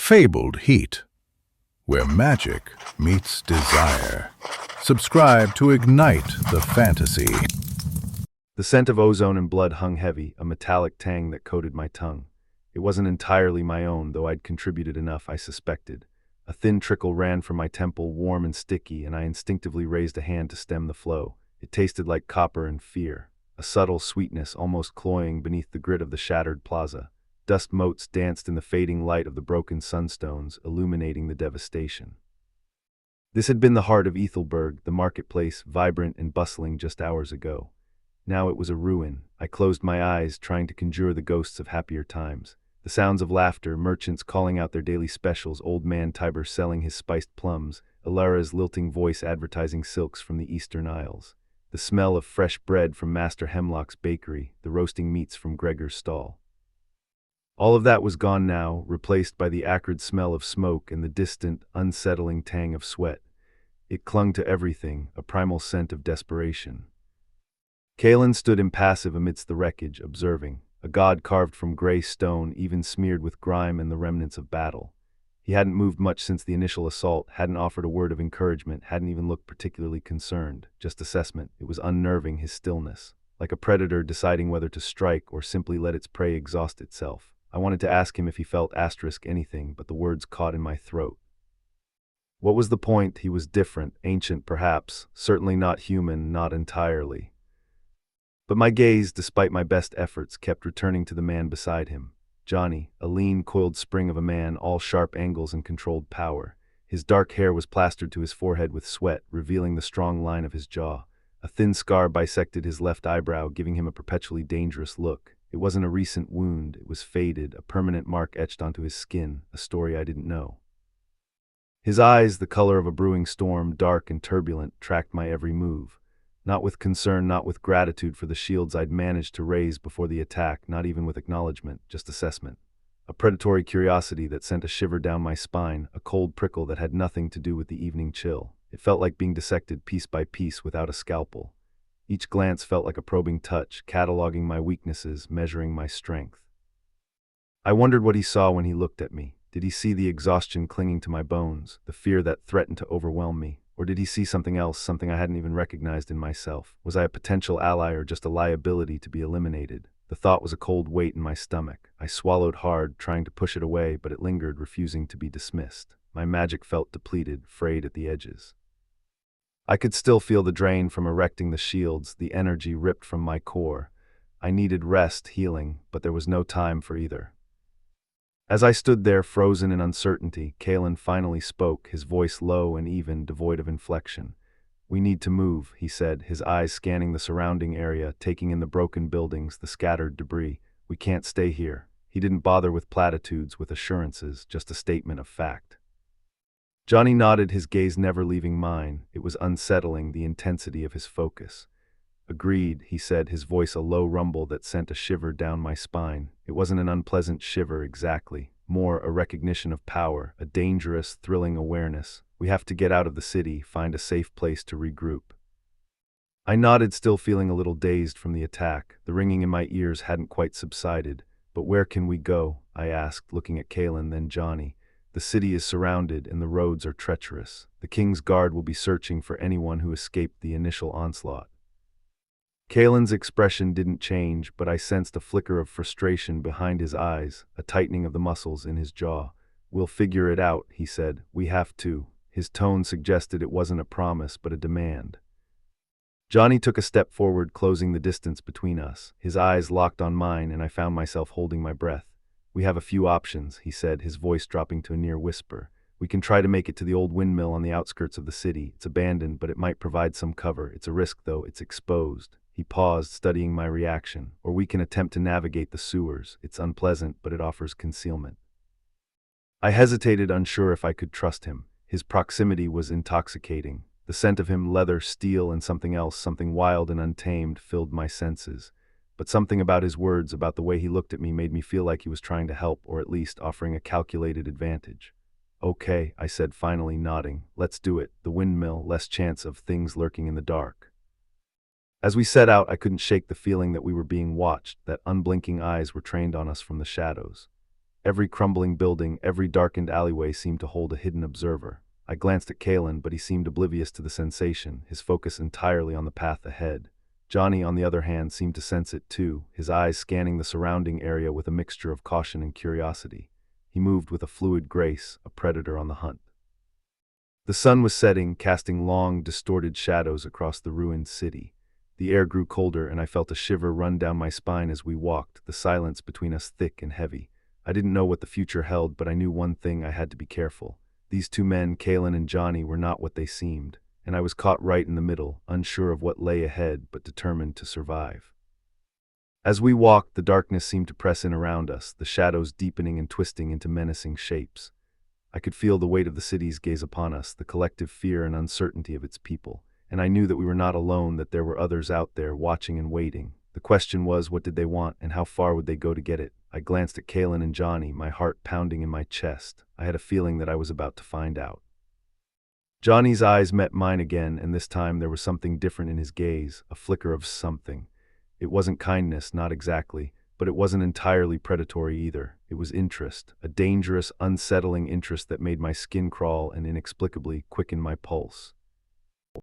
fabled heat, where magic meets desire. Subscribe to ignite the fantasy. The scent of ozone and blood hung heavy, a metallic tang that coated my tongue. It wasn't entirely my own, though I'd contributed enough, I suspected. A thin trickle ran from my temple, warm and sticky, and I instinctively raised a hand to stem the flow. It tasted like copper and fear, a subtle sweetness almost cloying beneath the grit of the shattered plaza. Dust motes danced in the fading light of the broken sunstones, illuminating the devastation. This had been the heart of Ethelberg, the marketplace, vibrant and bustling just hours ago. Now it was a ruin. I closed my eyes, trying to conjure the ghosts of happier times. The sounds of laughter, merchants calling out their daily specials, old man Tiber selling his spiced plums, Ilara's lilting voice advertising silks from the Eastern Isles. The smell of fresh bread from Master Hemlock's bakery, the roasting meats from Gregor's stall. All of that was gone now, replaced by the acrid smell of smoke and the distant, unsettling tang of sweat. It clung to everything, a primal scent of desperation. Kalen stood impassive amidst the wreckage, observing, a god carved from gray stone, even smeared with grime and the remnants of battle. He hadn't moved much since the initial assault, hadn't offered a word of encouragement, hadn't even looked particularly concerned, just assessment. It was unnerving, his stillness, like a predator deciding whether to strike or simply let its prey exhaust itself. I wanted to ask him if he felt anything, but the words caught in my throat. What was the point? He was different, ancient perhaps, certainly not human, not entirely. But my gaze, despite my best efforts, kept returning to the man beside him. Johnny, a lean, coiled spring of a man, all sharp angles and controlled power. His dark hair was plastered to his forehead with sweat, revealing the strong line of his jaw. A thin scar bisected his left eyebrow, giving him a perpetually dangerous look. It wasn't a recent wound, it was faded, a permanent mark etched onto his skin, a story I didn't know. His eyes, the color of a brewing storm, dark and turbulent, tracked my every move. Not with concern, not with gratitude for the shields I'd managed to raise before the attack, not even with acknowledgement, just assessment. A predatory curiosity that sent a shiver down my spine, a cold prickle that had nothing to do with the evening chill. It felt like being dissected piece by piece without a scalpel. Each glance felt like a probing touch, cataloging my weaknesses, measuring my strength. I wondered what he saw when he looked at me. Did he see the exhaustion clinging to my bones, the fear that threatened to overwhelm me? Or did he see something else, something I hadn't even recognized in myself? Was I a potential ally or just a liability to be eliminated? The thought was a cold weight in my stomach. I swallowed hard, trying to push it away, but it lingered, refusing to be dismissed. My magic felt depleted, frayed at the edges. I could still feel the drain from erecting the shields, the energy ripped from my core. I needed rest, healing, but there was no time for either. As I stood there, frozen in uncertainty, Kalen finally spoke, his voice low and even, devoid of inflection. "We need to move," he said, his eyes scanning the surrounding area, taking in the broken buildings, the scattered debris. "We can't stay here." He didn't bother with platitudes, with assurances, just a statement of fact. Johnny nodded, his gaze never leaving mine. It was unsettling, the intensity of his focus. "Agreed," he said, his voice a low rumble that sent a shiver down my spine. It wasn't an unpleasant shiver exactly, more a recognition of power, a dangerous, thrilling awareness. We have to get out of the city, find a safe place to regroup. I nodded, still feeling a little dazed from the attack. The ringing in my ears hadn't quite subsided. "But where can we go?" I asked, looking at Kalen, then Johnny. "The city is surrounded and the roads are treacherous. The King's Guard will be searching for anyone who escaped the initial onslaught." Kalen's expression didn't change, but I sensed a flicker of frustration behind his eyes, a tightening of the muscles in his jaw. "We'll figure it out," he said. "We have to." His tone suggested it wasn't a promise, but a demand. Johnny took a step forward, closing the distance between us. His eyes locked on mine, and I found myself holding my breath. "We have a few options," he said, his voice dropping to a near whisper. "We can try to make it to the old windmill on the outskirts of the city. It's abandoned, but it might provide some cover. It's a risk, though. It's exposed." He paused, studying my reaction. "Or we can attempt to navigate the sewers. It's unpleasant, but it offers concealment." I hesitated, unsure if I could trust him. His proximity was intoxicating. The scent of him, leather, steel, and something else, something wild and untamed, filled my senses. But something about his words, about the way he looked at me, made me feel like he was trying to help, or at least offering a calculated advantage. "Okay," I said, finally nodding. "Let's do it. The windmill, less chance of things lurking in the dark." As we set out, I couldn't shake the feeling that we were being watched, that unblinking eyes were trained on us from the shadows. Every crumbling building, every darkened alleyway seemed to hold a hidden observer. I glanced at Kalen, but he seemed oblivious to the sensation, his focus entirely on the path ahead. Johnny, on the other hand, seemed to sense it too, his eyes scanning the surrounding area with a mixture of caution and curiosity. He moved with a fluid grace, a predator on the hunt. The sun was setting, casting long, distorted shadows across the ruined city. The air grew colder, and I felt a shiver run down my spine as we walked, the silence between us thick and heavy. I didn't know what the future held, but I knew one thing: I had to be careful. These two men, Kalen and Johnny, were not what they seemed, and I was caught right in the middle, unsure of what lay ahead, but determined to survive. As we walked, the darkness seemed to press in around us, the shadows deepening and twisting into menacing shapes. I could feel the weight of the city's gaze upon us, the collective fear and uncertainty of its people, and I knew that we were not alone, that there were others out there watching and waiting. The question was, what did they want, and how far would they go to get it? I glanced at Kalen and Johnny, my heart pounding in my chest. I had a feeling that I was about to find out. Johnny's eyes met mine again, and this time there was something different in his gaze, a flicker of something. It wasn't kindness, not exactly, but it wasn't entirely predatory either. It was interest, a dangerous, unsettling interest that made my skin crawl and inexplicably quicken my pulse.